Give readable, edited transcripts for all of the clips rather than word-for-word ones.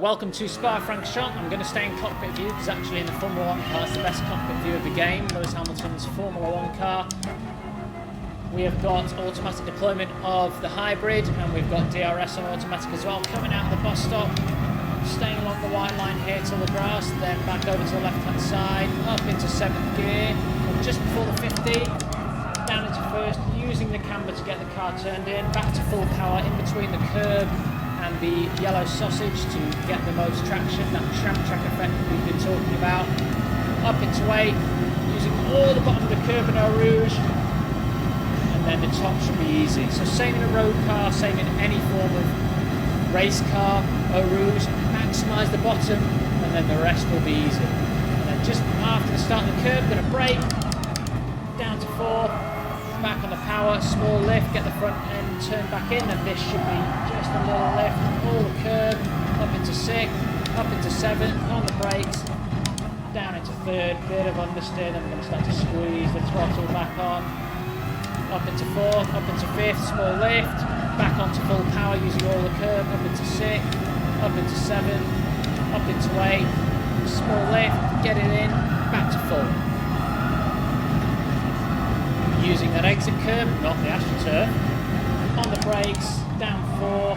welcome to Spa-Francorchamps. I'm going to stay in cockpit view because actually in the Formula 1 car it's the best cockpit view of the game. Lewis Hamilton's Formula 1 car. We have got automatic deployment of the hybrid and we've got DRS on automatic as well. Coming out of the bus stop, staying along the white line here till the grass, then back over to the left hand side, up into 7th gear, just before the 50, down into 1st, using the camber to get the car turned in, back to full power in between the curb and the yellow sausage to get the most traction, that tram track effect that we've been talking about. Up into 8, using all the bottom of the curb in Eau Rouge, and then the top should be easy. So same in a road car, same in any form of race car, Eau Rouge, maximise the bottom, and then the rest will be easy. And then just after the start of the curb, going to brake, down to 4, back on the power, small lift, get the front end turned back in, and this should be just a little lift, all the curb, up into 6th, up into 7th, on the brakes, down into 3rd, bit of understeer, then we're going to start to squeeze the throttle back on, up into 4th, up into 5th, small lift, back onto full power using all the curb, up into 6th, up into 7th, up into 8th, small lift, get it in, back to full. Using that exit curb, not the AstroTurf, on the brakes, down 4,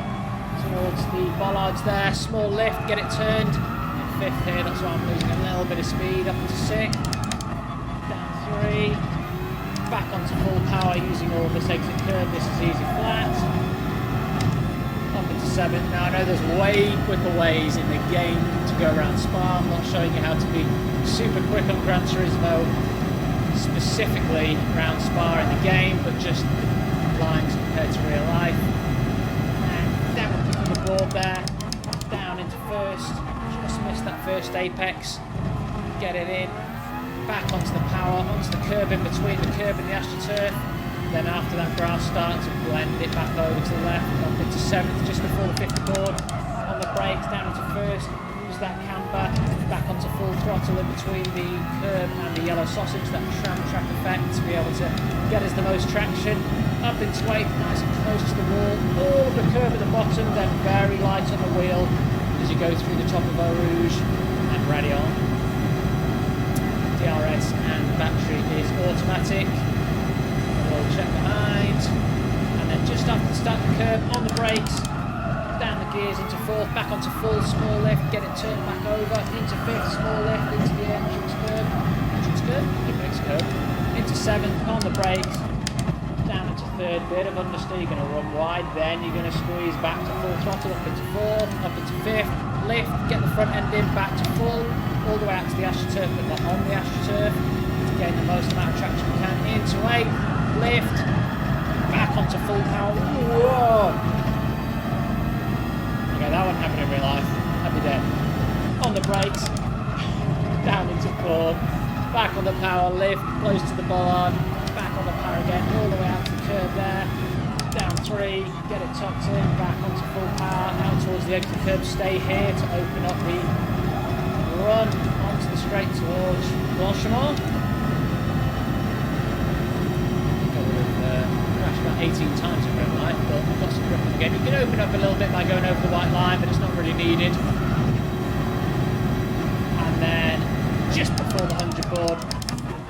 towards the bollards there, small lift, get it turned, in 5th here, that's why I'm losing a little bit of speed, up into 6th, down 3, back onto full power using all of this exit curb, this is easy flat, up into 7th. Now I know there's way quicker ways in the game to go around Spa, I'm not showing you how to be super quick on Gran Turismo, specifically around Spa in the game, but just lines compared to real life. And then we're picking the board there, down into 1st, just missed that first apex, get it in, back onto the power, onto the curb in between the curb and the AstroTurf, then after that grass start to blend it back over to the left, up into 7th just before the 50 board, on the brakes, down into 1st, use that camber, back onto full throttle in between the curb and the yellow sausage, that tram track effect to be able to get us the most traction, up into 8th, nice and close to the wall, all of the curb at the bottom, then very light on the wheel as you go through the top of Eau Rouge and ready on. DRS and battery is automatic, we'll check behind, and then just after the start of the curb, on the brakes, down the gears into 4th, back onto full, small lift, get it turned back over, into 5th, small lift, into the entrance curb, into 7th, on the brakes, down into 3rd, bit of understeer, you're going to run wide, then you're going to squeeze back to full throttle, up into 4th, up into 5th, lift, get the front end in, back to full, all the way out to the AstroTurf, but not on the AstroTurf, to gain the most amount of traction you can, into 8th, lift, back onto full power, whoa! Okay, that wouldn't happen in real life. I'd be dead. On the brakes, down into 4, back on the power, lift, close to the bollard, back on the power again, all the way out to the curb there, down 3, get it tucked in, back onto full power, out towards the exit curb, stay here to open up the run onto the straight towards Blanchimont. About 18 times in real life, but I've got some grip on the game. You can open up a little bit by going over the white line, but it's not really needed. And then just before the 100 board,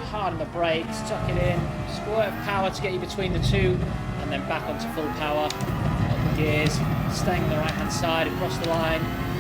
hard on the brakes, tuck it in, squirt of power to get you between the two, and then back onto full power, up the gears, staying on the right hand side across the line,